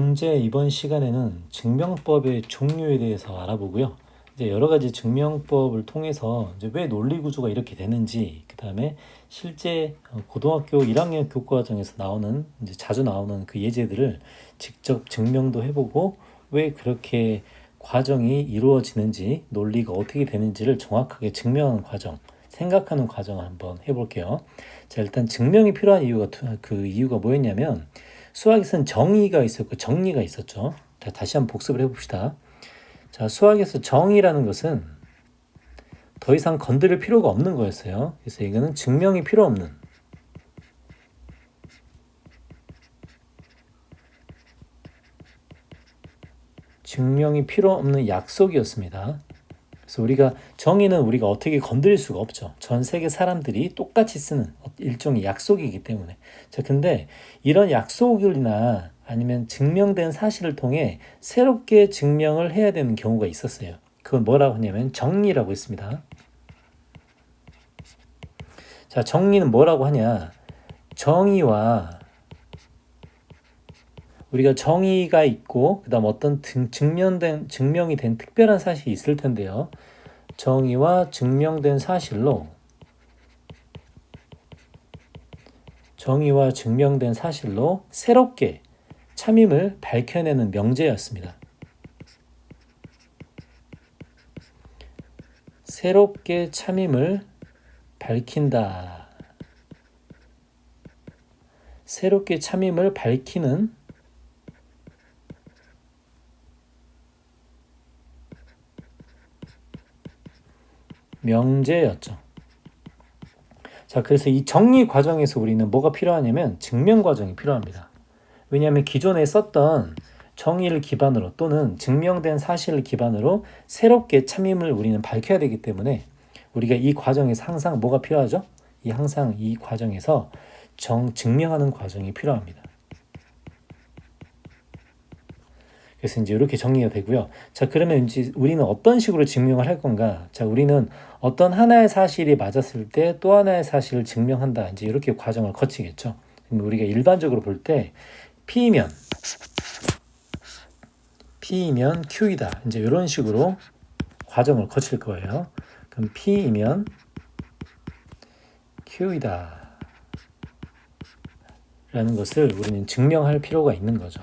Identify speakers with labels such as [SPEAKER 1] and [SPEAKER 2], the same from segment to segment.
[SPEAKER 1] 이제 이번 시간에는 증명법의 종류에 대해서 알아보고요. 이제 여러 가지 증명법을 통해서 이제 왜 논리 구조가 이렇게 되는지, 그 다음에 실제 고등학교 1학년 교과과정에서 나오는 이제 자주 나오는 그 예제들을 직접 증명도 해보고 왜 그렇게 과정이 이루어지는지, 논리가 어떻게 되는지를 정확하게 증명하는 과정, 생각하는 과정을 한번 해볼게요. 자, 일단 증명이 필요한 이유가 뭐였냐면 수학에서는 정의가 있었고 정리가 있었죠. 자, 다시 한번 복습을 해봅시다. 자, 수학에서 정의라는 것은 더 이상 건드릴 필요가 없는 거였어요. 그래서 이거는 증명이 필요 없는, 증명이 필요 없는 약속이었습니다. 그래서 우리가 정의는 우리가 어떻게 건드릴 수가 없죠. 전 세계 사람들이 똑같이 쓰는 일종의 약속이기 때문에. 자, 근데 이런 약속이나 아니면 증명된 사실을 통해 새롭게 증명을 해야 되는 경우가 있었어요. 그건 뭐라고 하냐면 정리라고 했습니다. 자, 정리는 뭐라고 하냐? 정의와 우리가 정의가 있고 그다음 어떤 증명이 된 특별한 사실이 있을 텐데요. 정의와 증명된 사실로 새롭게 참임을 밝혀내는 명제였습니다. 새롭게 참임을 밝힌다. 새롭게 참임을 밝히는 명제였죠. 자, 그래서 이 정리 과정에서 우리는 뭐가 필요하냐면 증명 과정이 필요합니다. 왜냐하면 기존에 썼던 정의를 기반으로 또는 증명된 사실을 기반으로 새롭게 참임을 우리는 밝혀야 되기 때문에 우리가 이 과정에서 항상 뭐가 필요하죠? 항상 이 과정에서 증명하는 과정이 필요합니다. 그래서 이제 이렇게 정리가 되고요. 자, 그러면 이제 우리는 어떤 식으로 증명을 할 건가? 자, 우리는 어떤 하나의 사실이 맞았을 때 또 하나의 사실을 증명한다. 이제 이렇게 과정을 거치겠죠. 우리가 일반적으로 볼 때 P면 Q이다. 이제 이런 식으로 과정을 거칠 거예요. 그럼 P이면 Q이다. 라는 것을 우리는 증명할 필요가 있는 거죠.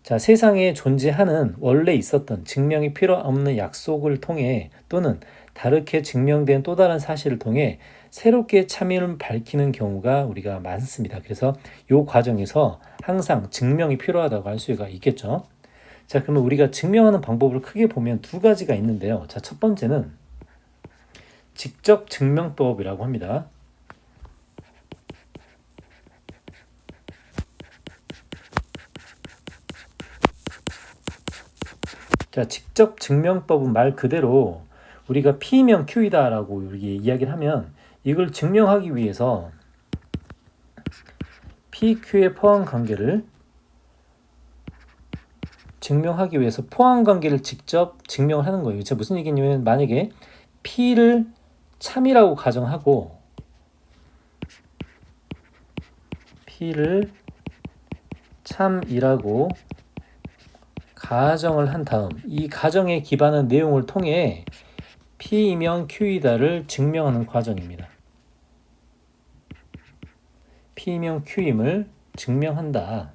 [SPEAKER 1] 자, 세상에 존재하는 원래 있었던 증명이 필요 없는 약속을 통해 또는 다르게 증명된 또 다른 사실을 통해 새롭게 참임을 밝히는 경우가 우리가 많습니다. 그래서 이 과정에서 항상 증명이 필요하다고 할 수가 있겠죠. 자, 그러면 우리가 증명하는 방법을 크게 보면 두 가지가 있는데요. 자, 첫 번째는 직접 증명법이라고 합니다. 자, 직접 증명법은 말 그대로 우리가 P면 Q이다라고 이야기를 하면 이걸 증명하기 위해서 PQ의 포함 관계를 증명하기 위해서 포함 관계를 직접 증명을 하는 거예요. 제가 무슨 얘기냐면 만약에 P를 참이라고 가정하고 P를 참이라고 가정을 한 다음 이 가정에 기반한 내용을 통해 P이면 Q이다를 증명하는 과정입니다. P이면 Q임을 증명한다.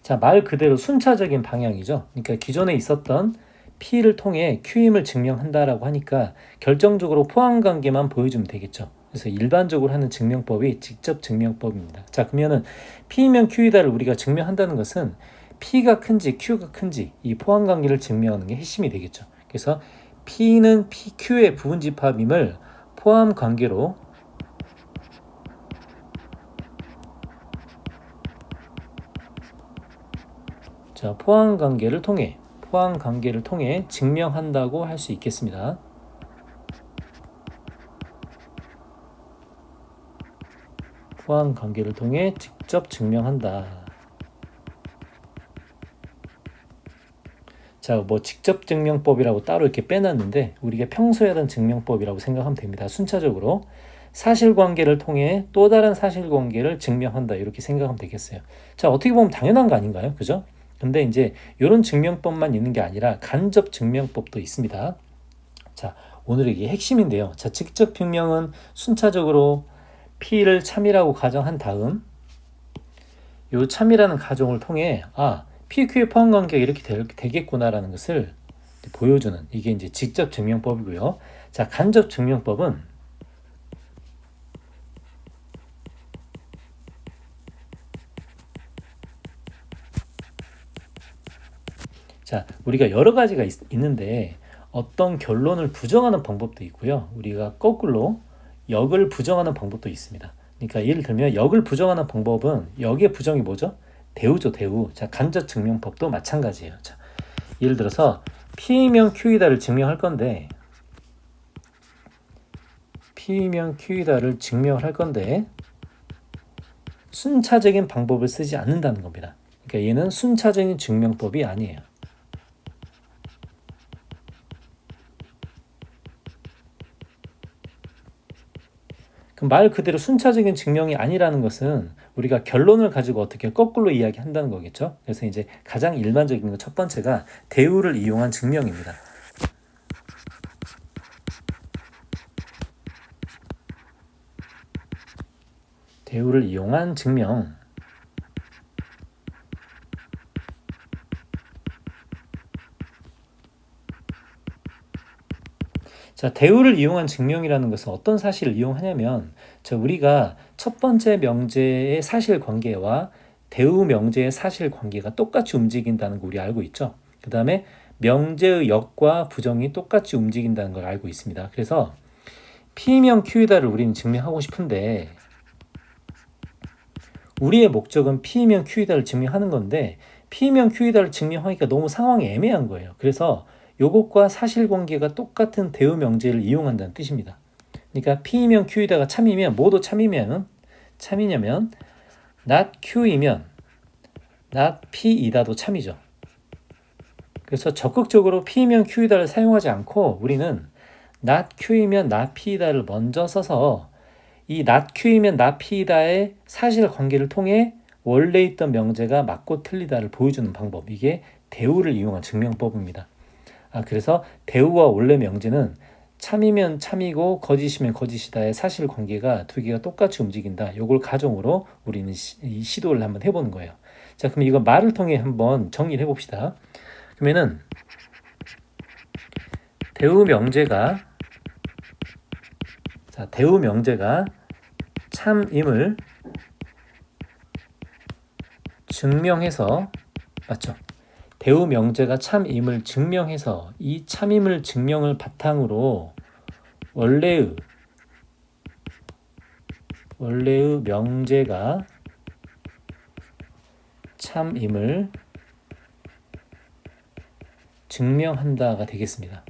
[SPEAKER 1] 자, 말 그대로 순차적인 방향이죠. 그러니까 기존에 있었던 P를 통해 Q임을 증명한다라고 하니까 결정적으로 포함관계만 보여주면 되겠죠. 그래서 일반적으로 하는 증명법이 직접 증명법입니다. 자, 그러면은 P면 Q이다를 우리가 증명한다는 것은 P가 큰지 Q가 큰지 이 포함관계를 증명하는 게 핵심이 되겠죠. 그래서 P는 PQ의 부분집합임을 포함관계로 자, 포함 관계를 통해 증명한다고 할 수 있겠습니다. 포함 관계를 통해 직접 증명한다. 자, 뭐 직접 증명법이라고 따로 이렇게 빼놨는데 우리가 평소에 하던 증명법이라고 생각하면 됩니다. 순차적으로 사실관계를 통해 또 다른 사실관계를 증명한다 이렇게 생각하면 되겠어요. 자, 어떻게 보면 당연한 거 아닌가요? 그죠? 근데 이제 이런 증명법만 있는 게 아니라 간접 증명법도 있습니다. 자, 오늘 이게 핵심인데요. 자, 직접 증명은 순차적으로 P를 참이라고 가정한 다음 이 참이라는 가정을 통해 PQ의 포함 관계가 이렇게 되겠구나라는 것을 보여주는 이게 이제 직접 증명법이고요. 자, 간접 증명법은 자, 우리가 여러 가지가 있는데 어떤 결론을 부정하는 방법도 있고요. 우리가 거꾸로 역을 부정하는 방법도 있습니다. 그러니까 예를 들면 역을 부정하는 방법은 역의 부정이 뭐죠? 대우죠, 대우. 자, 간접 증명법도 마찬가지예요. 자, 예를 들어서 P이면 Q이다를 증명할 건데 P이면 Q이다를 증명할 건데 순차적인 방법을 쓰지 않는다는 겁니다. 그러니까 얘는 순차적인 증명법이 아니에요. 말 그대로 순차적인 증명이 아니라는 것은 우리가 결론을 가지고 어떻게 거꾸로 이야기한다는 거겠죠. 그래서 이제 가장 일반적인 것 첫 번째가 대우를 이용한 증명입니다. 대우를 이용한 증명. 자, 대우를 이용한 증명이라는 것은 어떤 사실을 이용하냐면 우리가 첫 번째 명제의 사실관계와 대우 명제의 사실관계가 똑같이 움직인다는 거 우리 알고 있죠. 그 다음에 명제의 역과 부정이 똑같이 움직인다는 걸 알고 있습니다. 그래서 P명 Q이다를 우리는 증명하고 싶은데 우리의 목적은 P명 Q이다를 증명하는 건데 P명 Q이다를 증명하기가 너무 상황이 애매한 거예요. 그래서 요것과 사실관계가 똑같은 대우 명제를 이용한다는 뜻입니다. 그러니까 P이면 Q이다가 참이면 뭐도 참이냐면 not Q이면 not P이다도 참이죠. 그래서 적극적으로 P이면 Q이다를 사용하지 않고 우리는 not Q이면 not P이다를 먼저 써서 이 not Q이면 not P이다의 사실관계를 통해 원래 있던 명제가 맞고 틀리다를 보여주는 방법, 이게 대우를 이용한 증명법입니다. 그래서 대우와 원래 명제는 참이면 참이고 거짓이면 거짓이다의 사실관계가 두 개가 똑같이 움직인다. 요걸 가정으로 우리는 이 시도를 한번 해보는 거예요. 자, 그럼 이거 말을 통해 한번 정리를 해봅시다. 그러면은 대우 명제가 참임을 증명해서 맞죠? 대우 명제가 참임을 증명해서 이 참임을 증명을 바탕으로 원래의 명제가 참임을 증명한다가 되겠습니다.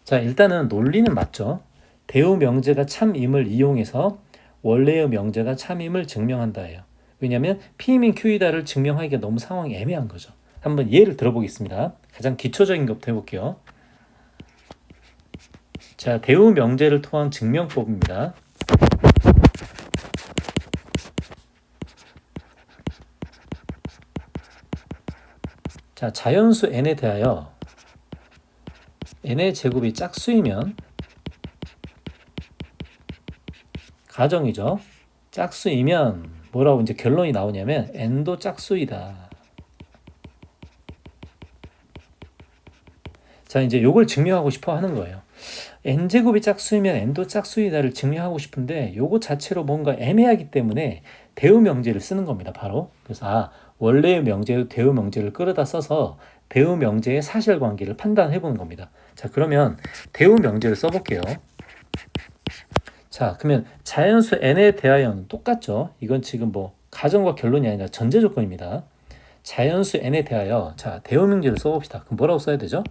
[SPEAKER 1] 자, 일단은 논리는 맞죠? 대우 명제가 참임을 이용해서 원래의 명제가 참임을 증명한다예요. 왜냐하면 P이면 Q이다를 증명하기가 너무 상황이 애매한 거죠. 한번 예를 들어보겠습니다. 가장 기초적인 것부터 해볼게요. 자, 대우 명제를 통한 증명법입니다. 자, 자연수 n에 대하여 n의 제곱이 짝수이면 가정이죠. 짝수이면 뭐라고 이제 결론이 나오냐면 n도 짝수이다. 자, 이제 요걸 증명하고 싶어 하는 거예요. n제곱이 짝수이면 n도 짝수이다를 증명하고 싶은데 요거 자체로 뭔가 애매하기 때문에 대우 명제를 쓰는 겁니다. 바로. 그래서 원래의 명제로 대우 명제를 끌어다 써서 대우 명제의 사실관계를 판단해 보는 겁니다. 자, 그러면 대우 명제를 써볼게요. 자, 그러면 자연수 n에 대하여는 똑같죠. 이건 지금 뭐 가정과 결론이 아니라 전제 조건입니다. 자연수 n에 대하여 자, 대우 명제를 써봅시다. 그럼 뭐라고 써야 되죠?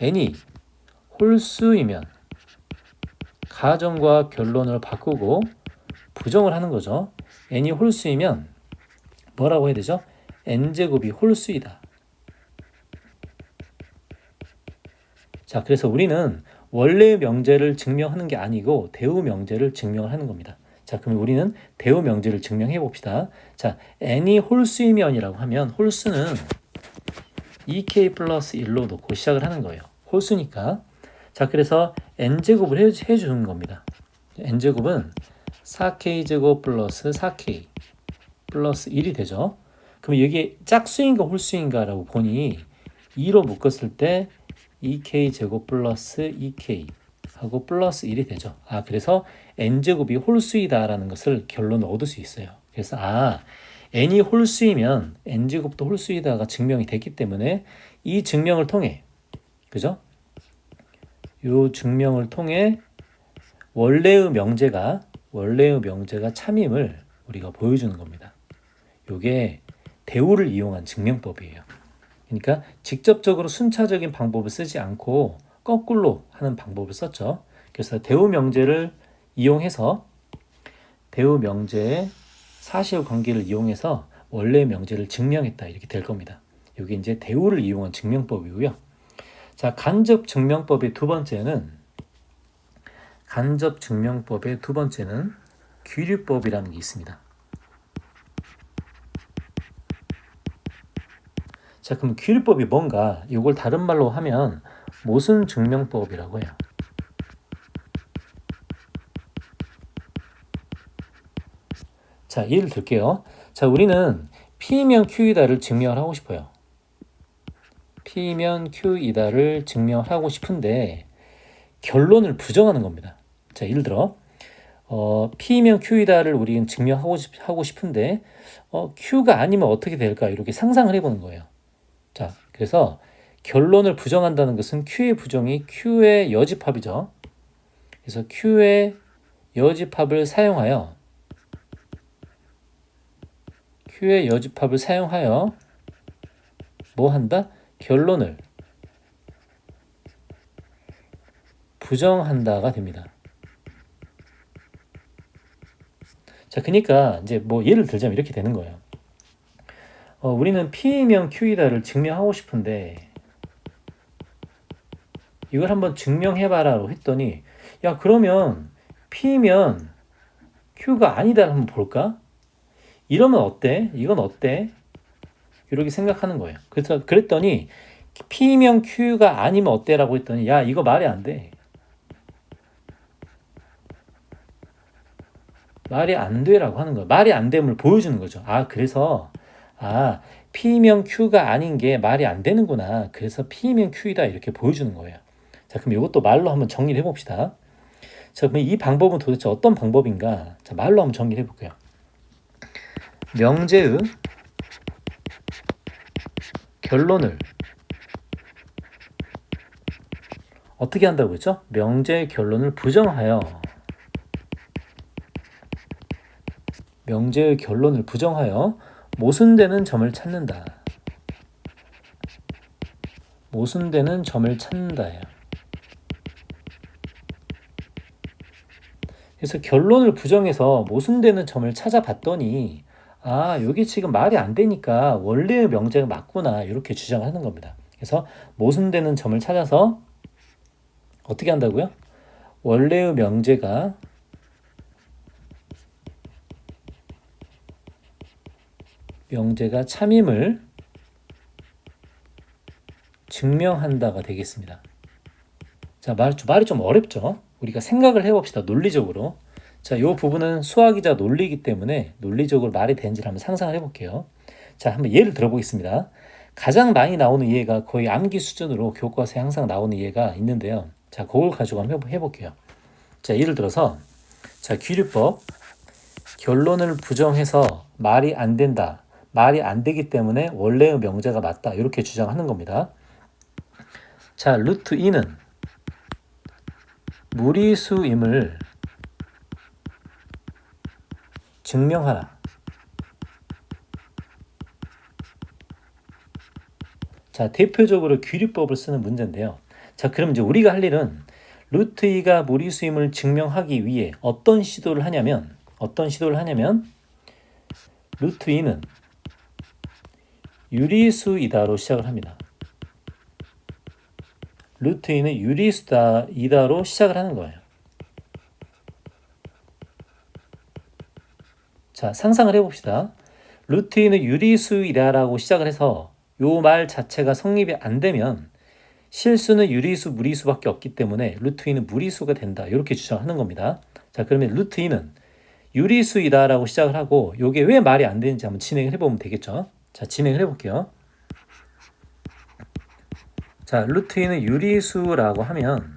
[SPEAKER 1] n이 홀수이면 가정과 결론을 바꾸고 부정을 하는 거죠. n이 홀수이면 뭐라고 해야 되죠? n제곱이 홀수이다. 자, 그래서 우리는 원래의 명제를 증명하는 게 아니고 대우 명제를 증명을 하는 겁니다. 자, 그럼 우리는 대우 명제를 증명해 봅시다. 자, n이 홀수이면이라고 하면 홀수는 2k 플러스 1로 놓고 시작을 하는 거예요. 홀수니까. 자, 그래서 n제곱을 해주는 겁니다. n제곱은 4k제곱 플러스 4k 플러스 1이 되죠. 그럼 여기 짝수인가 홀수인가 라고 보니 2로 묶었을 때 2k제곱 플러스 2k 하고 플러스 1이 되죠. 아, 그래서 n제곱이 홀수이다 라는 것을 결론을 얻을 수 있어요. 그래서 n이 홀수이면 n제곱도 홀수이다가 증명이 됐기 때문에 이 증명을 통해, 그죠? 이 증명을 통해 원래의 명제가 참임을 우리가 보여주는 겁니다. 이게 대우를 이용한 증명법이에요. 그러니까 직접적으로 순차적인 방법을 쓰지 않고 거꾸로 하는 방법을 썼죠. 그래서 대우 명제를 이용해서 대우 명제의 사실 관계를 이용해서 원래의 명제를 증명했다 이렇게 될 겁니다. 이게 이제 대우를 이용한 증명법이고요. 자, 간접 증명법의 두 번째는 귀류법이라는 게 있습니다. 자, 그럼 귀류법이 뭔가? 이걸 다른 말로 하면 모순 증명법이라고 해요. 자, 예를 들게요. 자, 우리는 P면 Q이다를 증명을 하고 싶어요. P면 Q이다를 증명을 하고 싶은데 결론을 부정하는 겁니다. 자, 예를 들어 P면 Q이다를 우리는 증명하고 싶은데 Q가 아니면 어떻게 될까? 이렇게 상상을 해보는 거예요. 자, 그래서 결론을 부정한다는 것은 Q의 부정이 Q의 여집합이죠. 그래서 Q의 여집합을 사용하여 뭐 한다? 결론을 부정한다가 됩니다. 자, 그러니까 이제 뭐 예를 들자면 이렇게 되는 거예요. 우리는 P면 Q이다를 증명하고 싶은데 이걸 한번 증명해봐라고 했더니 야, 그러면 P면 Q가 아니다를 한번 볼까? 이러면 어때? 이건 어때? 이렇게 생각하는 거예요. 그래서 그랬더니 P면 Q가 아니면 어때라고 했더니 야, 이거 말이 안 돼. 말이 안 돼라고 하는 거예요. 말이 안 됨을 보여주는 거죠. 그래서 P면 Q가 아닌 게 말이 안 되는구나. 그래서 P면 Q이다 이렇게 보여주는 거예요. 자, 그럼 이것도 말로 한번 정리를 해봅시다. 자, 그럼 이 방법은 도대체 어떤 방법인가? 자, 말로 한번 정리를 해볼게요. 명제의 결론을 어떻게 한다고 했죠? 명제의 결론을 부정하여 모순되는 점을 찾는다. 그래서 결론을 부정해서 모순되는 점을 찾아봤더니 여기 지금 말이 안 되니까 원래의 명제가 맞구나 이렇게 주장하는 겁니다. 그래서 모순되는 점을 찾아서 어떻게 한다고요? 원래의 명제가 참임을 증명한다가 되겠습니다. 자, 말이 좀 어렵죠? 우리가 생각을 해봅시다. 논리적으로. 자, 이 부분은 수학이자 논리이기 때문에 논리적으로 말이 되는지를 한번 상상을 해볼게요. 자, 한번 예를 들어보겠습니다. 가장 많이 나오는 예가 거의 암기 수준으로 교과서에 항상 나오는 예가 있는데요. 자, 그걸 가지고 한번 해볼게요. 자, 예를 들어서 자, 귀류법 결론을 부정해서 말이 안 된다. 말이 안 되기 때문에 원래의 명제가 맞다. 이렇게 주장하는 겁니다. 자, 루트 2는 무리수임을 증명하라. 자, 대표적으로 귀류법을 쓰는 문제인데요. 자, 그럼 이제 우리가 할 일은 루트 2가 무리수임을 증명하기 위해 어떤 시도를 하냐면 루트 2는 유리수이다로 시작을 합니다. 루트 2는 유리수이다로 시작을 하는 거예요. 자, 상상을 해봅시다. 루트 2는 유리수이다라고 시작을 해서 요 말 자체가 성립이 안 되면 실수는 유리수, 무리수밖에 없기 때문에 루트 2는 무리수가 된다. 이렇게 주장하는 겁니다. 자, 그러면 루트 2는 유리수이다라고 시작을 하고 요게 왜 말이 안 되는지 한번 진행을 해보면 되겠죠. 자, 진행을 해볼게요. 자, 루트 2는 유리수라고 하면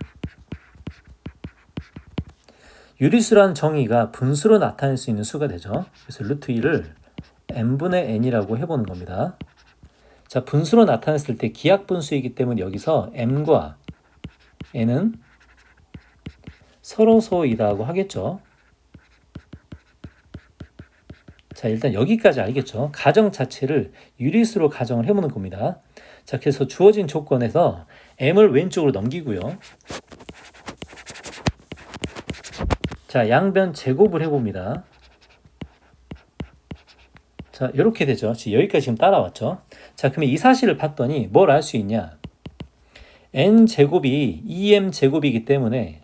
[SPEAKER 1] 유리수라는 정의가 분수로 나타낼 수 있는 수가 되죠. 그래서 루트 2를 n분의 n이라고 해보는 겁니다. 자, 분수로 나타냈을 때 기하분수이기 때문에 여기서 m과 n은 서로소이다고 하겠죠. 자, 일단 여기까지 알겠죠. 가정 자체를 유리수로 가정을 해보는 겁니다. 자, 그래서 주어진 조건에서 m을 왼쪽으로 넘기고요. 자, 양변 제곱을 해봅니다. 자, 이렇게 되죠. 여기까지 지금 따라왔죠. 자, 그러면 이 사실을 봤더니 뭘 알 수 있냐? n제곱이 2m제곱이기 때문에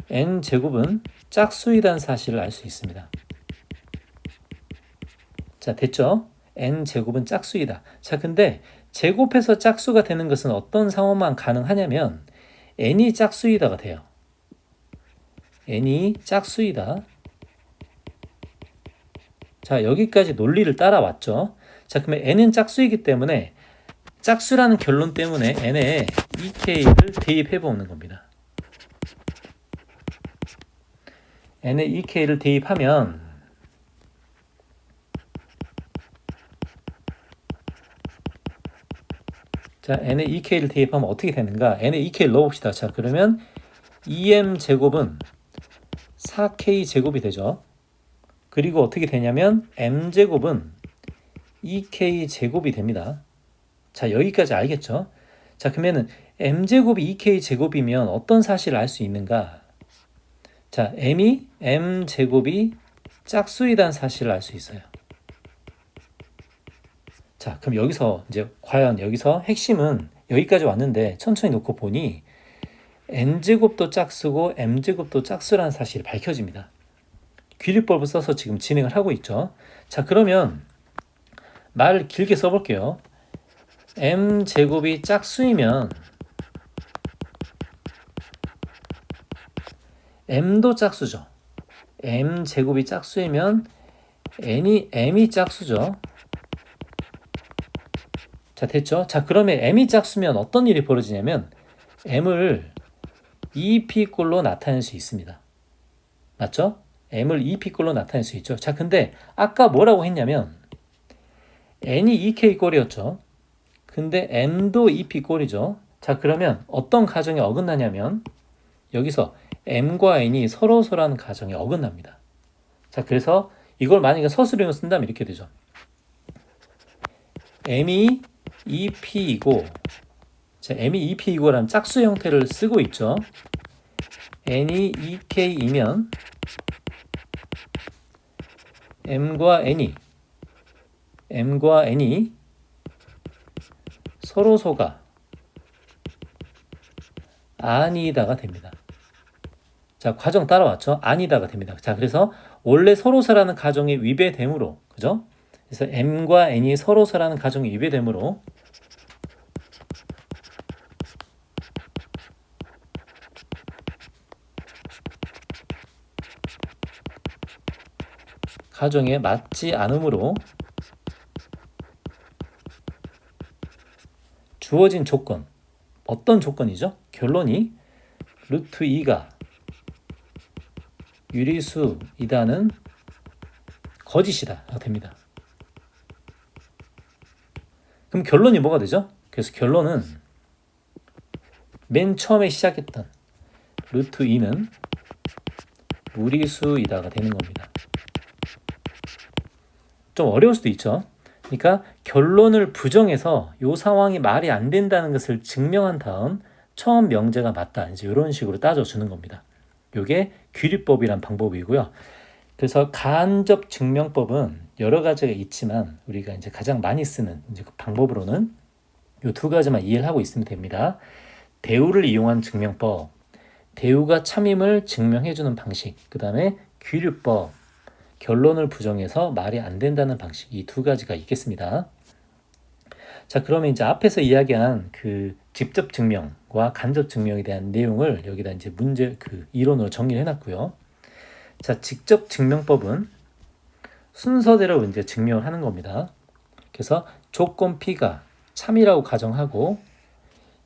[SPEAKER 1] n제곱은 짝수이라는 사실을 알 수 있습니다. 자, 됐죠? n제곱은 짝수이다. 자, 근데 제곱해서 짝수가 되는 것은 어떤 상황만 가능하냐면 n이 짝수이다가 돼요. n이 짝수이다. 자, 여기까지 논리를 따라왔죠. 자, 그러면 n은 짝수이기 때문에 짝수라는 결론 때문에 n에 ek를 대입해 보는 겁니다. n에 ek를 대입하면 자, n에 ek를 대입하면 어떻게 되는가? n에 ek를 넣어봅시다. 자, 그러면 2m제곱은 4k제곱이 되죠. 그리고 어떻게 되냐면 m제곱은 2k제곱이 됩니다. 자, 여기까지 알겠죠? 자, 그러면은 m제곱이 2k제곱이면 어떤 사실을 알 수 있는가? 자, m제곱이 짝수이라는 사실을 알 수 있어요. 자, 그럼 여기서 이제 과연 여기서 핵심은 여기까지 왔는데 천천히 놓고 보니 n제곱도 짝수고 m제곱도 짝수라는 사실이 밝혀집니다. 귀리법을 써서 지금 진행을 하고 있죠. 자, 그러면 말 길게 써볼게요. m제곱이 짝수이면 m도 짝수죠. m제곱이 짝수이면 m이 짝수죠. 자, 됐죠? 자, 그러면 m이 짝수면 어떤 일이 벌어지냐면 m을 2p꼴로 나타낼 수 있습니다. 맞죠? m을 2p꼴로 나타낼 수 있죠. 자, 근데 아까 뭐라고 했냐면 n이 2k꼴이었죠. 근데 m도 2p꼴이죠. 자, 그러면 어떤 가정에 어긋나냐면 여기서 m과 n이 서로서라는 가정에 어긋납니다. 자, 그래서 이걸 만약에 서술형을 쓴다면 이렇게 되죠. m이 2p이고 자, m이 2p이고라는 짝수 형태를 쓰고 있죠. n이 2k이면 m과 n이 서로소가 아니다가 됩니다. 자, 과정 따라왔죠? 아니다가 됩니다. 자, 그래서 원래 서로서라는 가정이 위배되므로, 그죠? 그래서 m과 n이 서로서라는 가정이 위배되므로 가정에 맞지 않으므로 주어진 조건, 어떤 조건이죠? 결론이 루트 2가 유리수이다는 거짓이다 됩니다. 그럼 결론이 뭐가 되죠? 그래서 결론은 맨 처음에 시작했던 루트 2는 무리수이다가 되는 겁니다. 좀 어려울 수도 있죠. 그러니까 결론을 부정해서 이 상황이 말이 안 된다는 것을 증명한 다음 처음 명제가 맞다. 이제 이런 식으로 따져주는 겁니다. 이게 귀리법이란 방법이고요. 그래서 간접 증명법은 여러 가지가 있지만 우리가 이제 가장 많이 쓰는 이제 그 방법으로는 이 두 가지만 이해를 하고 있으면 됩니다. 대우를 이용한 증명법, 대우가 참임을 증명해주는 방식, 그 다음에 귀류법, 결론을 부정해서 말이 안 된다는 방식, 이 두 가지가 있겠습니다. 자, 그러면 이제 앞에서 이야기한 그 직접 증명과 간접 증명에 대한 내용을 여기다 이제 문제 그 이론으로 정리를 해놨고요. 자, 직접 증명법은 순서대로 이제 증명을 하는 겁니다. 그래서 조건 P가 참이라고 가정하고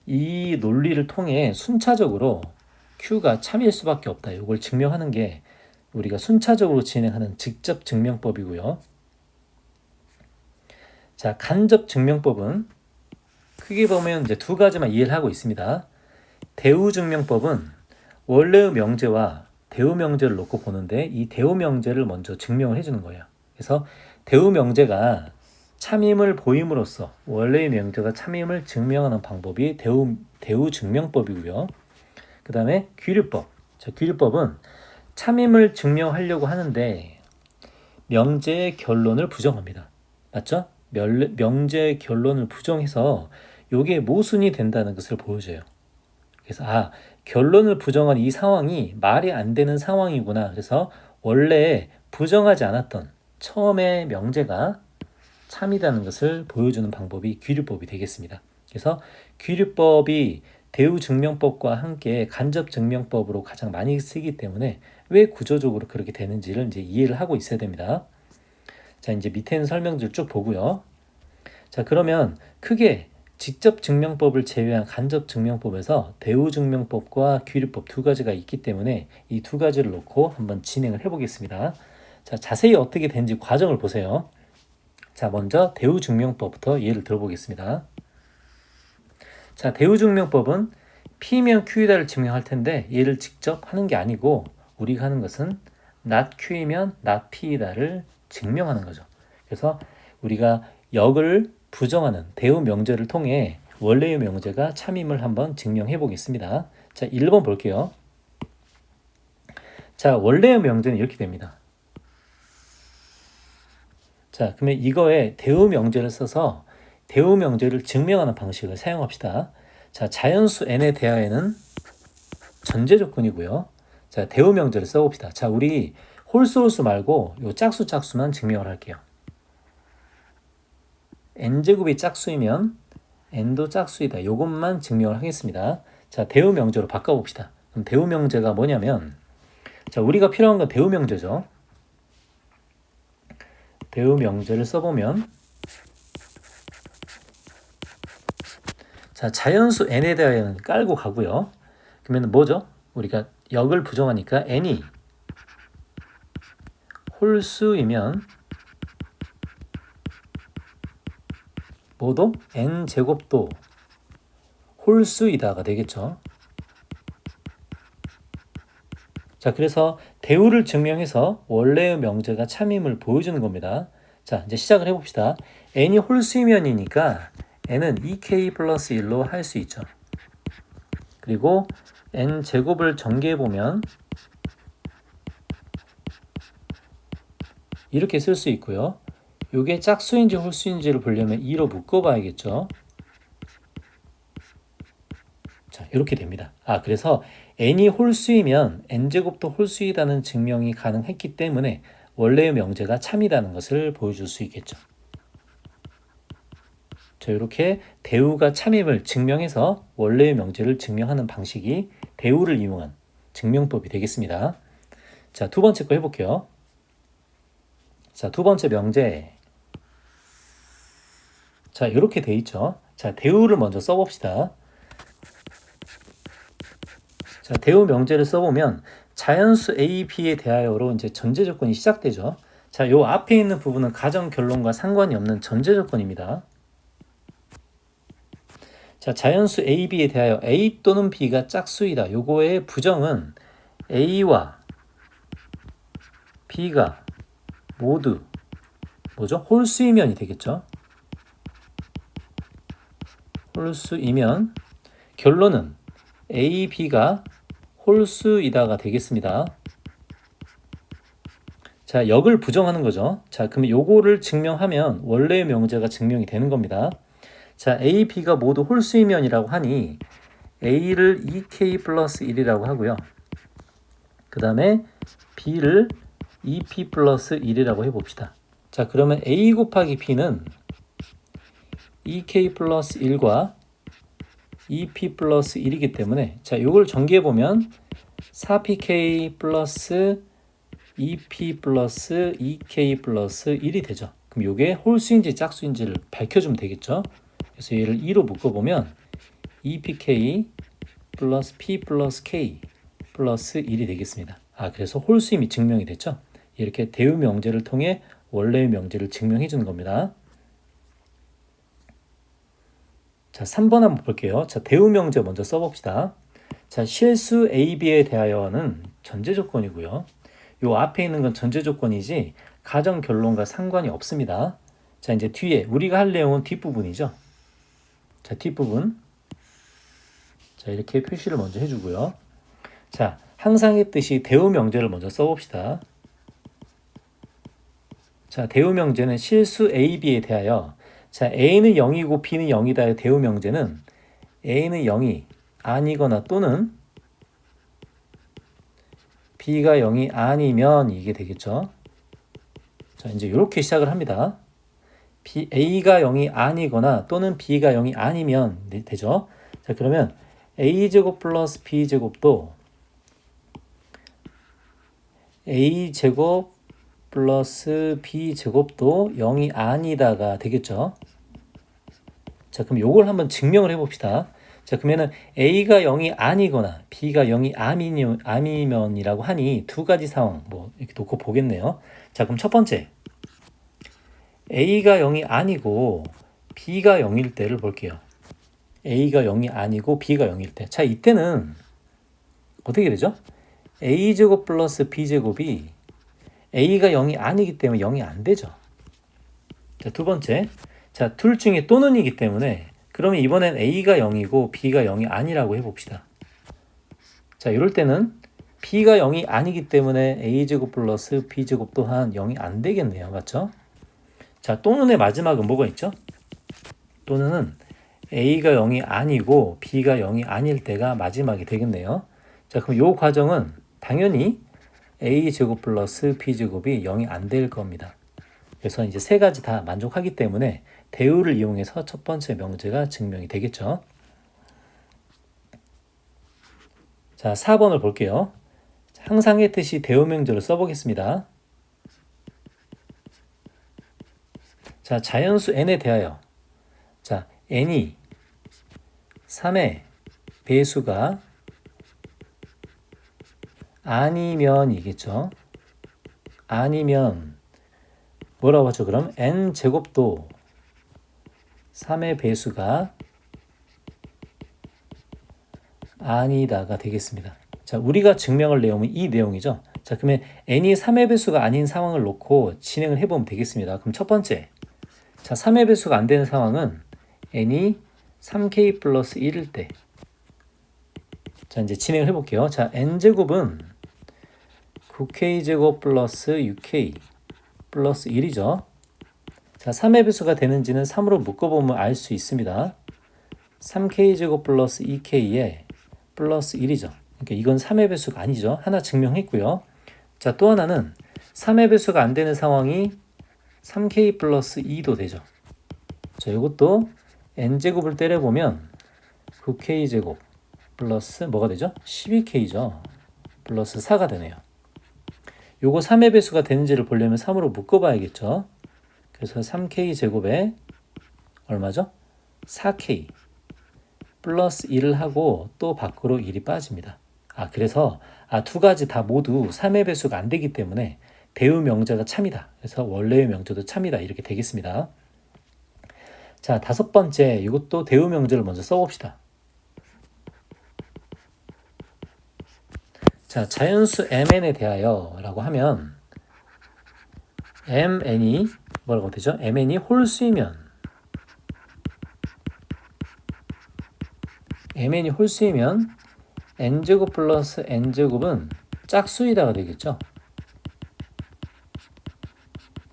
[SPEAKER 1] 이 논리를 통해 순차적으로 Q가 참일 수밖에 없다. 이걸 증명하는 게 우리가 순차적으로 진행하는 직접 증명법이고요. 자, 간접 증명법은 크게 보면 이제 두 가지만 이해를 하고 있습니다. 대우 증명법은 원래의 명제와 대우 명제를 놓고 보는데 이 대우 명제를 먼저 증명을 해주는 거예요. 그래서 대우 명제가 참임을 보임으로써 원래의 명제가 참임을 증명하는 방법이 대우 증명법이고요. 그 다음에 귀류법. 자, 귀류법은 참임을 증명하려고 하는데 명제의 결론을 부정합니다. 맞죠? 명제의 결론을 부정해서 이게 모순이 된다는 것을 보여줘요. 그래서 결론을 부정한 이 상황이 말이 안 되는 상황이구나. 그래서 원래 부정하지 않았던 처음의 명제가 참이라는 것을 보여주는 방법이 귀류법이 되겠습니다. 그래서 귀류법이 대우 증명법과 함께 간접 증명법으로 가장 많이 쓰기 때문에 왜 구조적으로 그렇게 되는지를 이제 이해를 하고 있어야 됩니다. 자, 이제 밑에 있는 설명들 쭉 보고요. 자, 그러면 크게 직접 증명법을 제외한 간접 증명법에서 대우 증명법과 귀류법 두 가지가 있기 때문에 이 두 가지를 놓고 한번 진행을 해보겠습니다. 자, 자세히 어떻게 되는지 과정을 보세요. 자, 먼저 대우 증명법부터 예를 들어보겠습니다. 자, 대우 증명법은 P면 Q이다를 증명할 텐데 얘를 직접 하는 게 아니고 우리가 하는 것은 not Q이면 not P이다를 증명하는 거죠. 그래서 우리가 역을 부정하는 대우 명제를 통해 원래의 명제가 참임을 한번 증명해 보겠습니다. 자, 1번 볼게요. 자, 원래의 명제는 이렇게 됩니다. 자, 그러면 이거에 대우 명제를 써서 대우 명제를 증명하는 방식을 사용합시다. 자, 자연수 n에 대하여는 전제 조건이고요. 자, 대우 명제를 써봅시다. 자, 우리 홀수 말고 요 짝수만 증명을 할게요. n제곱이 짝수이면 n도 짝수이다. 요것만 증명을 하겠습니다. 자, 대우 명제로 바꿔봅시다. 그럼 대우 명제가 뭐냐면, 자, 우리가 필요한 건 대우 명제죠. 대우 명제를 써보면, 자, 자연수 n에 대하여는 깔고 가고요. 그러면 뭐죠? 우리가 역을 부정하니까 n이 홀수이면 뭐도 n제곱도 홀수이다가 되겠죠. 자, 그래서 대우를 증명해서 원래의 명제가 참임을 보여주는 겁니다. 자, 이제 시작을 해봅시다. n이 홀수이면이니까 n은 2k 플러스 1로 할 수 있죠. 그리고 n제곱을 전개해보면 이렇게 쓸 수 있고요. 이게 짝수인지 홀수인지를 보려면 2로 묶어봐야겠죠. 자, 이렇게 됩니다. 그래서 n이 홀수이면 n제곱도 홀수이다는 증명이 가능했기 때문에 원래의 명제가 참이라는 것을 보여줄 수 있겠죠. 자, 이렇게 대우가 참임을 증명해서 원래의 명제를 증명하는 방식이 대우를 이용한 증명법이 되겠습니다. 자, 두 번째 거 해볼게요. 자, 두 번째 명제. 자, 이렇게 돼 있죠. 자, 대우를 먼저 써봅시다. 자, 대우 명제를 써보면 자연수 A, B에 대하여로 이제 전제 조건이 시작되죠. 자, 요 앞에 있는 부분은 가정 결론과 상관이 없는 전제 조건입니다. 자, 자연수 A, B에 대하여 A 또는 B가 짝수이다. 요거의 부정은 A와 B가 모두 뭐죠? 홀수이면이 되겠죠. 홀수이면 결론은 A, B가 홀수이다가 되겠습니다. 자, 역을 부정하는 거죠. 자, 그럼 요거를 증명하면 원래의 명제가 증명이 되는 겁니다. 자, A, B가 모두 홀수이면이라고 하니 A를 2K 플러스 1이라고 하고요. 그 다음에 B를 2P 플러스 1이라고 해봅시다. 자, 그러면 A 곱하기 B는 2K 플러스 1과 2P 플러스 1이기 때문에 자, 이걸 전개해보면 4PK 플러스 2P 플러스 2K 플러스 1이 되죠. 그럼 이게 홀수인지 짝수인지를 밝혀주면 되겠죠. 그래서 얘를 2로 묶어보면 2PK 플러스 P 플러스 K 플러스 1이 되겠습니다. 아, 그래서 홀수임이 증명이 됐죠. 이렇게 대우 명제를 통해 원래의 명제를 증명해 주는 겁니다. 자, 3번 한번 볼게요. 자, 대우 명제 먼저 써봅시다. 자, 실수 A, B에 대하여는 전제 조건이고요. 요 앞에 있는 건 전제 조건이지 가정 결론과 상관이 없습니다. 자, 이제 뒤에 우리가 할 내용은 뒷부분이죠. 자, 뒷부분. 자, 이렇게 표시를 먼저 해주고요. 자, 항상 했듯이 대우 명제를 먼저 써봅시다. 자, 대우 명제는 실수 A, B에 대하여 자, A는 0이고 B는 0이다의 대우 명제는 A는 0이 아니거나 또는 B가 0이 아니면 이게 되겠죠. 자, 이제 이렇게 시작을 합니다. A가 0이 아니거나 또는 B가 0이 아니면 되죠. 자, 그러면 A제곱 플러스 B제곱도 A제곱 플러스 B제곱도 0이 아니다가 되겠죠. 자, 그럼 요걸 한번 증명을 해봅시다. 자, 그러면은 A가 0이 아니거나 B가 0이 아니면이라고 하니 두 가지 상황 뭐 이렇게 놓고 보겠네요. 자, 그럼 첫 번째 A가 0이 아니고 B가 0일 때를 볼게요. A가 0이 아니고 B가 0일 때. 자, 이때는 어떻게 되죠? A제곱 플러스 B제곱이 A가 0이 아니기 때문에 0이 안 되죠. 자, 두 번째. 자, 둘 중에 또는이기 때문에 그러면 이번엔 A가 0이고 B가 0이 아니라고 해봅시다. 자, 이럴 때는 B가 0이 아니기 때문에 A제곱 플러스 B제곱 또한 0이 안 되겠네요. 맞죠? 자, 또는의 마지막은 뭐가 있죠? 또는은 A가 0이 아니고 B가 0이 아닐 때가 마지막이 되겠네요. 자, 그럼 이 과정은 당연히 A제곱 플러스 B제곱이 0이 안 될 겁니다. 그래서 이제 세 가지 다 만족하기 때문에 대우를 이용해서 첫 번째 명제가 증명이 되겠죠. 자, 4번을 볼게요. 항상 했듯이 대우 명제를 써보겠습니다. 자, 자연수 n에 대하여 자, n이 3의 배수가 아니면이겠죠. 아니면 뭐라고 하죠? 그럼 n제곱도 3의 배수가 아니다가 되겠습니다. 자, 우리가 증명할 내용은 이 내용이죠. 자, 그러면 n이 3의 배수가 아닌 상황을 놓고 진행을 해보면 되겠습니다. 그럼 첫 번째, 자, 3의 배수가 안 되는 상황은 n이 3k 플러스 1일 때. 자, 이제 진행을 해볼게요. 자, n제곱은 9k제곱 플러스 6k 플러스 1이죠. 자, 3의 배수가 되는지는 3으로 묶어보면 알 수 있습니다. 3k제곱 플러스 2k에 플러스 1이죠. 그러니까 이건 3의 배수가 아니죠. 하나 증명했고요. 자, 또 하나는 3의 배수가 안 되는 상황이 3k 플러스 2도 되죠. 자, 이것도 n제곱을 때려보면 9k제곱 플러스 뭐가 되죠? 12k죠. 플러스 4가 되네요. 요거 3의 배수가 되는지를 보려면 3으로 묶어봐야겠죠. 그래서 3k제곱에 얼마죠? 4k 플러스 1을 하고 또 밖으로 1이 빠집니다. 아, 그래서 두 가지 다 모두 3의 배수가 안 되기 때문에 대우 명제가 참이다. 그래서 원래의 명제도 참이다. 이렇게 되겠습니다. 자, 다섯 번째, 이것도 대우 명제를 먼저 써봅시다. 자, 자연수 mn에 대하여 라고 하면 mn이 뭐라고 되죠? mn이 홀수이면 n제곱 플러스 n제곱은 짝수이다가 되겠죠.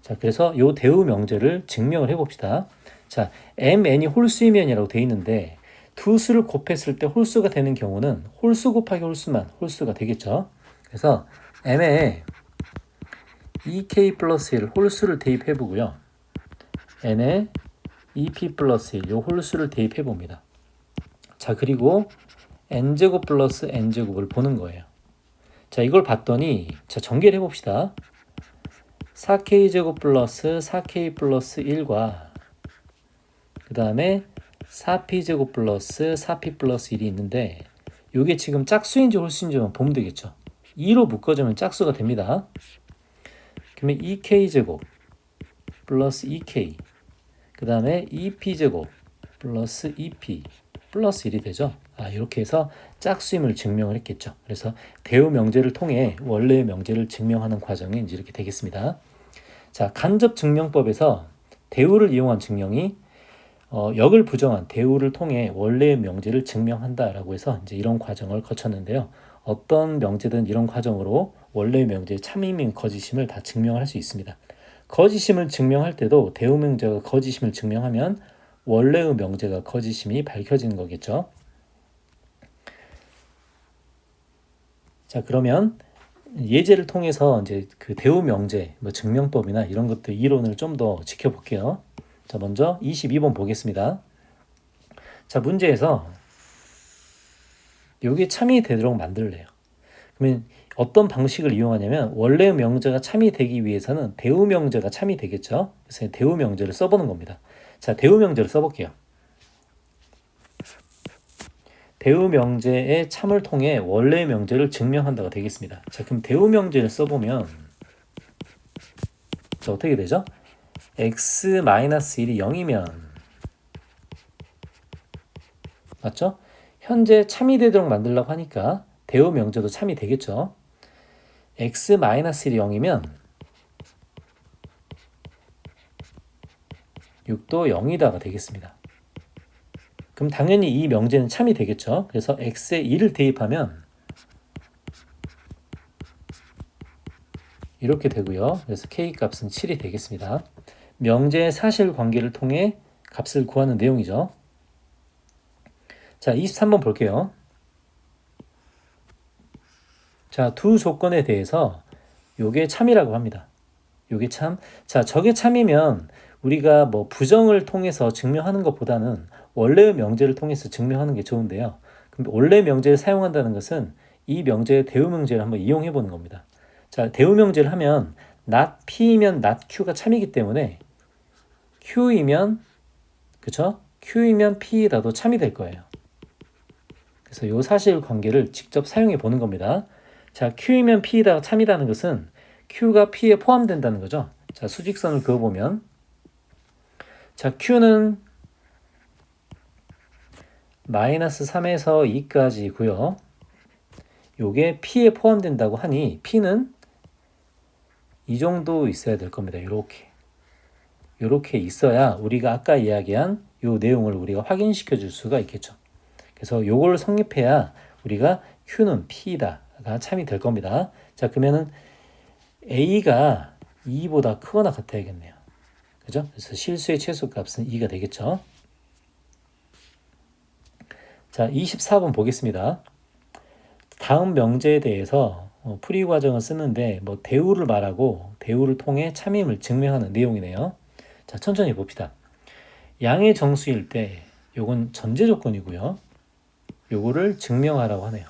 [SPEAKER 1] 자, 그래서 요 대우 명제를 증명을 해봅시다. 자, mn이 홀수이면이라고 돼 있는데 두 수를 곱했을 때 홀수가 되는 경우는 홀수 곱하기 홀수만 홀수가 되겠죠. 그래서 m에 2k 플러스 1 홀수를 대입해 보고요. n에 2p 플러스 1 요 홀수를 대입해 봅니다. 자, 그리고 n제곱 플러스 n제곱을 보는 거예요. 자, 이걸 봤더니 자, 전개를 해봅시다. 4k제곱 플러스 4k 플러스 1과 그 다음에 4p제곱 플러스 4p 플러스 1이 있는데 이게 지금 짝수인지 홀수인지만 보면 되겠죠. 2로 묶어주면 짝수가 됩니다. 그러면 2k제곱 플러스 2k 그 다음에 2p제곱 플러스 2p 플러스 1이 되죠. 이렇게 해서 짝수임을 증명을 했겠죠. 그래서 대우 명제를 통해 원래의 명제를 증명하는 과정이 이제 이렇게 되겠습니다. 자, 간접 증명법에서 대우를 이용한 증명이 역을 부정한 대우를 통해 원래의 명제를 증명한다라고 해서 이제 이런 과정을 거쳤는데요. 어떤 명제든 이런 과정으로 원래의 명제의 참임인 거짓임을 다 증명할 수 있습니다. 거짓임을 증명할 때도 대우 명제가 거짓임을 증명하면 원래의 명제가 거짓임이 밝혀지는 거겠죠. 자, 그러면 예제를 통해서 이제 그 대우 명제, 뭐 증명법이나 이런 것들 이론을 좀 더 지켜볼게요. 자, 먼저 22번 보겠습니다. 자, 문제에서 요게 참이 되도록 만들래요. 그러면 어떤 방식을 이용하냐면 원래 명제가 참이 되기 위해서는 대우 명제가 참이 되겠죠. 그래서 대우 명제를 써보는 겁니다. 자, 대우 명제를 써볼게요. 대우 명제의 참을 통해 원래 명제를 증명한다가 되겠습니다. 자, 그럼 대우 명제를 써보면 자, 어떻게 되죠? x-1이 0이면 맞죠? 현재 참이 되도록 만들려고 하니까 대우 명제도 참이 되겠죠. x-1이 0이면 6도 0이다가 되겠습니다. 그럼 당연히 이 명제는 참이 되겠죠. 그래서 x에 2를 대입하면 이렇게 되고요. 그래서 k 값은 7이 되겠습니다. 명제의 사실관계를 통해 값을 구하는 내용이죠. 자, 23번 볼게요. 자, 두 조건에 대해서 요게 참이라고 합니다. 요게 참. 자, 저게 참이면 우리가 뭐 부정을 통해서 증명하는 것보다는 원래의 명제를 통해서 증명하는 게 좋은데요. 그럼 원래 명제를 사용한다는 것은 이 명제의 대우 명제를 한번 이용해 보는 겁니다. 자, 대우 명제를 하면 not p이면 not q가 참이기 때문에 q이면 그쵸? q이면 p라도 참이 될 거예요. 그래서 이 사실관계를 직접 사용해 보는 겁니다. 자, q이면 p가 참이라는 것은 q가 p에 포함된다는 거죠. 자, 수직선을 그어보면 자, q는 마이너스 3에서 2까지고요. 요게 p에 포함된다고 하니 p는 이 정도 있어야 될 겁니다. 요렇게 있어야 우리가 아까 이야기한 요 내용을 우리가 확인시켜 줄 수가 있겠죠. 그래서 요걸 성립해야 우리가 q는 p다가 참이 될 겁니다. 자, 그러면은 a가 2보다 크거나 같아야겠네요. 그죠? 그래서 실수의 최소값은 2가 되겠죠. 자, 24번 보겠습니다. 다음 명제에 대해서 풀이 과정을 쓰는데 뭐 대우를 말하고 대우를 통해 참임을 증명하는 내용이네요. 자, 천천히 봅시다. 양의 정수일 때 요건 전제 조건이고요. 요거를 증명하라고 하네요.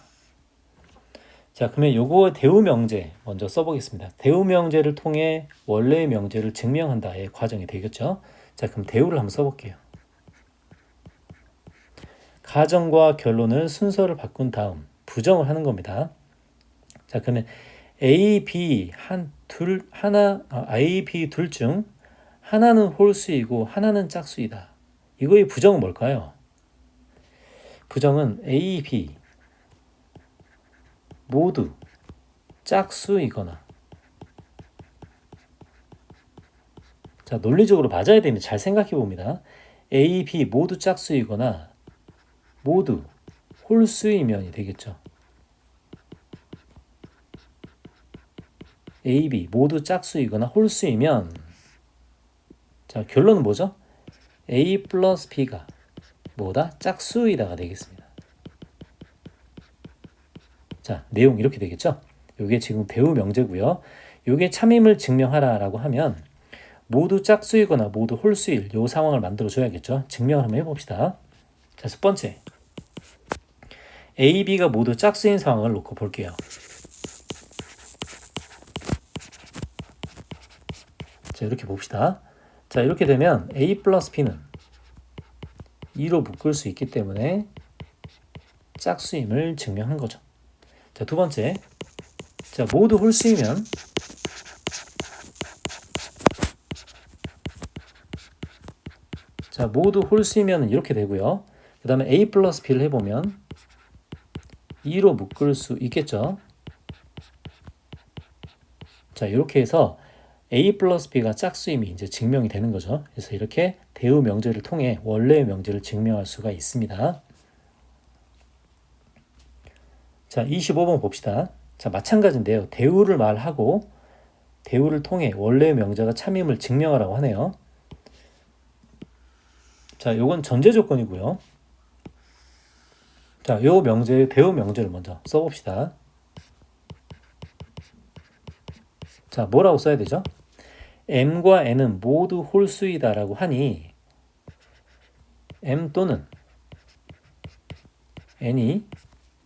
[SPEAKER 1] 자, 그러면 요거 대우 명제 먼저 써보겠습니다. 대우 명제를 통해 원래의 명제를 증명한다의 과정이 되겠죠. 자, 그럼 대우를 한번 써볼게요. 가정과 결론을 순서를 바꾼 다음 부정을 하는 겁니다. 자, 그러면 A, B A, B 둘 중 하나는 홀수이고 하나는 짝수이다. 이거의 부정은 뭘까요? 부정은 A, B 모두 짝수이거나 자, 논리적으로 맞아야 됩니다. 잘 생각해 봅니다. A, B 모두 짝수이거나 모두 홀수이면이 되겠죠. A, B 모두 짝수이거나 홀수이면 자, 결론은 뭐죠? A 플러스 B가 뭐다? 짝수이다가 되겠습니다. 자, 내용 이렇게 되겠죠? 이게 지금 배우 명제고요. 이게 참임을 증명하라라고 하면 모두 짝수이거나 모두 홀수일 요 상황을 만들어 줘야겠죠. 증명을 한번 해봅시다. 자, 첫 번째 A, B가 모두 짝수인 상황을 놓고 볼게요. 자, 이렇게 봅시다. 자, 이렇게 되면 A 플러스 B는 2로 묶을 수 있기 때문에 짝수임을 증명한 거죠. 자, 두 번째. 자, 모두 홀수이면 모두 홀수이면 이렇게 되고요. 그 다음에 A 플러스 B를 해보면 2로 묶을 수 있겠죠. 자, 이렇게 해서 A 플러스 B가 짝수임이 이제 증명이 되는 거죠. 그래서 이렇게 대우 명제를 통해 원래의 명제를 증명할 수가 있습니다. 자, 25번 봅시다. 자, 마찬가지인데요. 대우를 말하고 대우를 통해 원래의 명제가 참임을 증명하라고 하네요. 자, 요건 전제 조건이고요. 자, 요 명제의 대우 명제를 먼저 써봅시다. 자, 뭐라고 써야 되죠? m과 n은 모두 홀수이다라고 하니 m 또는 n이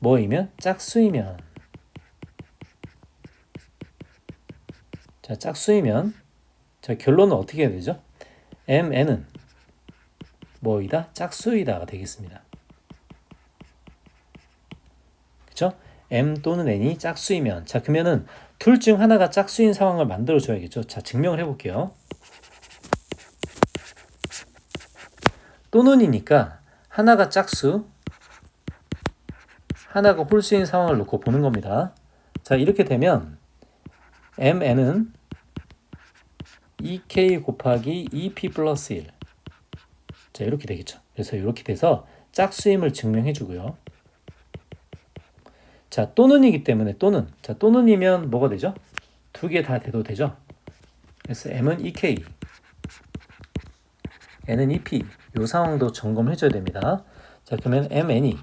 [SPEAKER 1] 뭐이면? 짝수이면. 자, 짝수이면 자, 결론은 어떻게 해야 되죠? m, n은 뭐이다? 짝수이다가 되겠습니다. 그쵸? m 또는 n이 짝수이면. 자, 그러면은 둘 중 하나가 짝수인 상황을 만들어 줘야겠죠. 자, 증명을 해볼게요. 또는이니까 하나가 짝수, 하나가 홀수인 상황을 놓고 보는 겁니다. 자, 이렇게 되면 mn은 2k 곱하기 2p 플러스 1. 자, 이렇게 되겠죠. 그래서 이렇게 돼서 짝수임을 증명해 주고요. 자, 또는이기 때문에 또는. 자, 또는이면 뭐가 되죠? 두 개 다 돼도 되죠. 그래서 m은 2k, n은 2p. 이 상황도 점검해 줘야 됩니다. 자, 그러면 mn이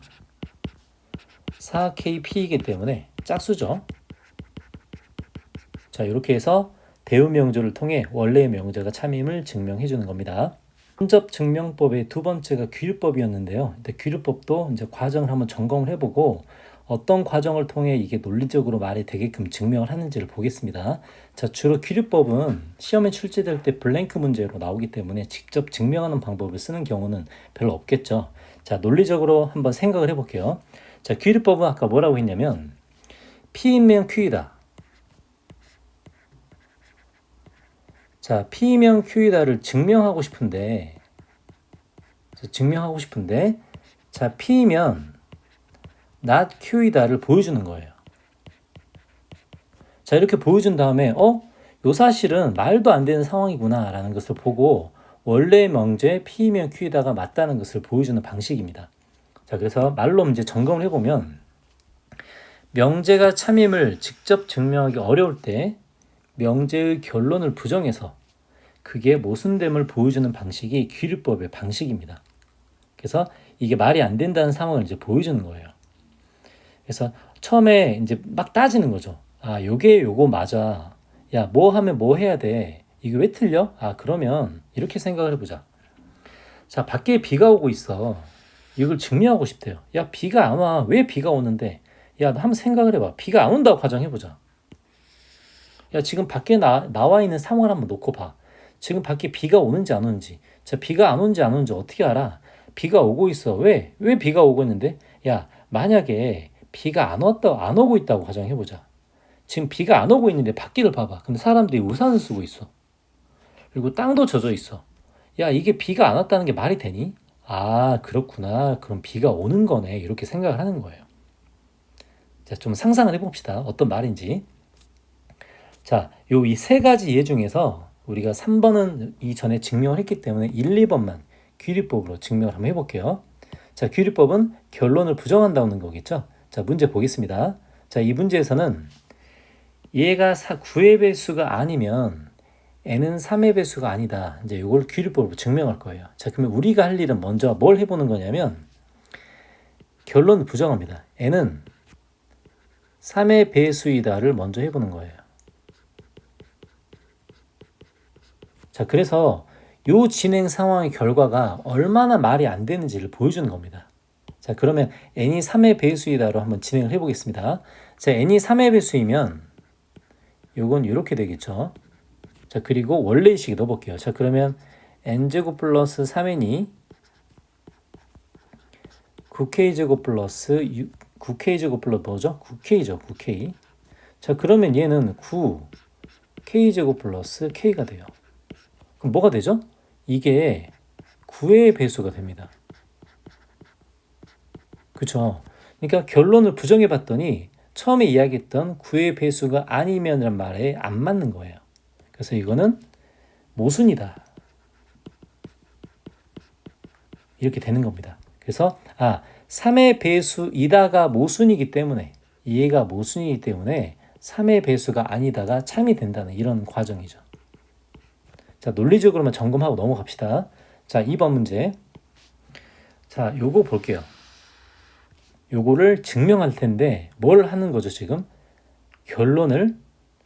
[SPEAKER 1] 4kp이기 때문에 짝수죠. 자, 이렇게 해서 대우 명제를 통해 원래의 명제가 참임을 증명해 주는 겁니다. 혼접 증명법의 두 번째가 귀류법이었는데요. 근데 귀류법도 이제 과정을 한번 점검을 해보고 어떤 과정을 통해 이게 논리적으로 말이 되게끔 증명을 하는지를 보겠습니다. 자, 주로 귀류법은 시험에 출제될 때 블랭크 문제로 나오기 때문에 직접 증명하는 방법을 쓰는 경우는 별로 없겠죠. 자, 논리적으로 한번 생각을 해볼게요. 자, 귀류법은 아까 뭐라고 했냐면 P이면 Q이다. 자, P이면 Q이다를 증명하고 싶은데 자, P이면 not Q이다를 보여주는 거예요. 자, 이렇게 보여준 다음에 요 사실은 말도 안 되는 상황이구나 라는 것을 보고 원래의 명제 P이면 Q이다가 맞다는 것을 보여주는 방식입니다. 자, 그래서 말로 이제 점검을 해보면 명제가 참임을 직접 증명하기 어려울 때 명제의 결론을 부정해서 그게 모순됨을 보여주는 방식이 귀류법의 방식입니다. 그래서 이게 말이 안 된다는 상황을 이제 보여주는 거예요. 그래서 처음에 이제 막 따지는 거죠. 아, 요거 맞아. 야, 뭐 하면 뭐 해야 돼? 이게 왜 틀려? 아, 그러면 이렇게 생각을 해보자. 자, 밖에 비가 오고 있어. 이걸 증명하고 싶대요. 야, 비가 안 와. 왜 비가 오는데? 야, 너 한번 생각을 해봐. 비가 안 온다고 가정해보자. 야, 지금 밖에 나와 있는 상황을 한번 놓고 봐. 지금 밖에 비가 오는지 안 오는지. 자, 비가 안 오는지 안 오는지 어떻게 알아? 비가 오고 있어. 왜 비가 오고 있는데? 야, 만약에 비가 안 오고 있다고 가정해보자. 지금 비가 안 오고 있는데 밖을 봐봐. 근데 사람들이 우산을 쓰고 있어. 그리고 땅도 젖어 있어. 야, 이게 비가 안 왔다는 게 말이 되니? 아, 그렇구나. 그럼 비가 오는 거네. 이렇게 생각을 하는 거예요. 자, 좀 상상을 해봅시다. 어떤 말인지. 자, 이 세 가지 예 중에서 우리가 3번은 이전에 증명을 했기 때문에 1, 2번만 귀류법으로 증명을 한번 해볼게요. 자, 귀류법은 결론을 부정한다는 거겠죠. 자, 문제 보겠습니다. 자, 이 문제에서는 얘가 9의 배수가 아니면 n은 3의 배수가 아니다. 이제 이걸 규율법으로 증명할 거예요. 자, 그러면 우리가 할 일은 먼저 뭘 해보는 거냐면 결론 부정합니다. n은 3의 배수이다를 먼저 해보는 거예요. 자, 그래서 요 진행 상황의 결과가 얼마나 말이 안 되는지를 보여주는 겁니다. 자, 그러면 n이 3의 배수이다로 한번 진행을 해보겠습니다. 자, n이 3의 배수이면 요건 이렇게 되겠죠. 자, 그리고 원래의 식에 넣어볼게요. 자, 그러면 n제곱 플러스 3n이 9k제곱 플러스 9k제곱 플러스 뭐죠? 9k죠, 9k. 자, 그러면 얘는 9k제곱 플러스 k가 돼요. 그럼 뭐가 되죠? 이게 9의 배수가 됩니다. 그쵸? 그러니까 결론을 부정해 봤더니 처음에 이야기했던 9의 배수가 아니면이란 말에 안 맞는 거예요. 그래서 이거는 모순이다. 이렇게 되는 겁니다. 그래서 3의 배수이다가 모순이기 때문에 얘가 모순이기 때문에 3의 배수가 아니다가 참이 된다는 이런 과정이죠. 자, 논리적으로만 점검하고 넘어갑시다. 자, 2번 문제. 자, 요거 볼게요. 요거를 증명할 텐데 뭘 하는 거죠, 지금? 결론을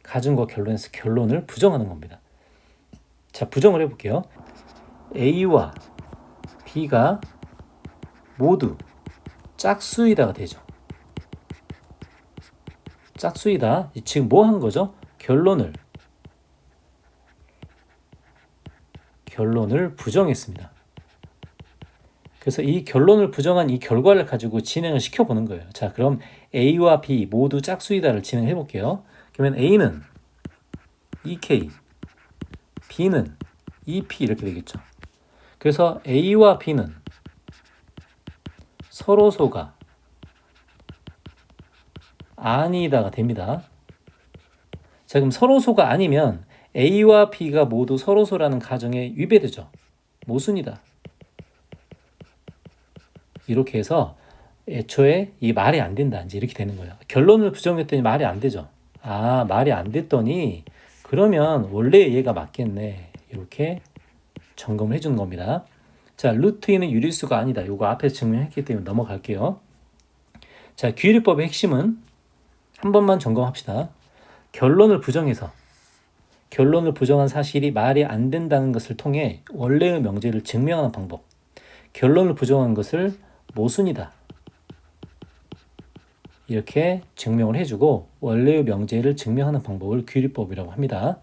[SPEAKER 1] 가정과 결론에서 결론을 부정하는 겁니다. 자, 부정을 해볼게요. A와 B가 모두 짝수이다가 되죠. 짝수이다. 지금 뭐 한 거죠? 결론을 부정했습니다. 그래서 이 결론을 부정한 이 결과를 가지고 진행을 시켜보는 거예요. 자, 그럼 A와 B 모두 짝수이다를 진행해 볼게요. 그러면 A는 2K, B는 2P 이렇게 되겠죠. 그래서 A와 B는 서로소가 아니다가 됩니다. 자, 그럼 서로소가 아니면 A와 B가 모두 서로소라는 가정에 위배되죠. 모순이다. 이렇게 해서 애초에 이 말이 안 된다. 이제 이렇게 되는 거예요. 결론을 부정했더니 말이 안 되죠. 말이 안 됐더니 그러면 원래 얘가 맞겠네. 이렇게 점검을 해주는 겁니다. 자, 루트 2는 유리수가 아니다. 이거 앞에서 증명했기 때문에 넘어갈게요. 자, 규율법의 핵심은 한 번만 점검합시다. 결론을 부정해서 결론을 부정한 사실이 말이 안 된다는 것을 통해 원래의 명제를 증명하는 방법. 결론을 부정한 것을 모순이다. 이렇게 증명을 해주고 원래의 명제를 증명하는 방법을 규율법이라고 합니다.